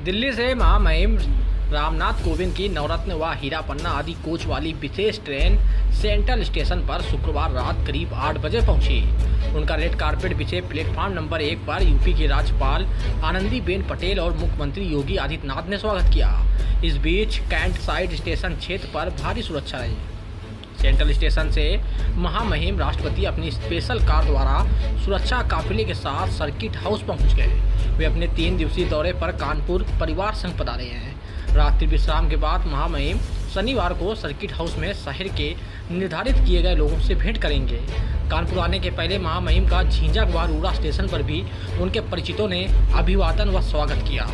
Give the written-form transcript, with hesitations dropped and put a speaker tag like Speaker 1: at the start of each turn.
Speaker 1: दिल्ली से महामहिम रामनाथ कोविंद की नवरत्न व हीरा पन्ना आदि कोच वाली विशेष ट्रेन सेंट्रल स्टेशन पर शुक्रवार रात करीब 8 बजे पहुंची। उनका रेड कारपेट बिछे प्लेटफॉर्म नंबर 1 पर यूपी की राज्यपाल आनंदीबेन पटेल और मुख्यमंत्री योगी आदित्यनाथ ने स्वागत किया। इस बीच कैंट साइड स्टेशन क्षेत्र पर भारी सुरक्षा रही। सेंट्रल स्टेशन से महामहिम राष्ट्रपति अपनी स्पेशल कार द्वारा सुरक्षा काफिले के साथ सर्किट हाउस पहुंच गए। वे अपने 3 दिवसीय दौरे पर कानपुर परिवार संग पधारे हैं। रात्रि विश्राम के बाद महामहिम शनिवार को सर्किट हाउस में शहर के निर्धारित किए गए लोगों से भेंट करेंगे। कानपुर आने के पहले महामहिम का झींझक व रूड़ा स्टेशन पर भी उनके परिचितों ने अभिवादन व स्वागत किया।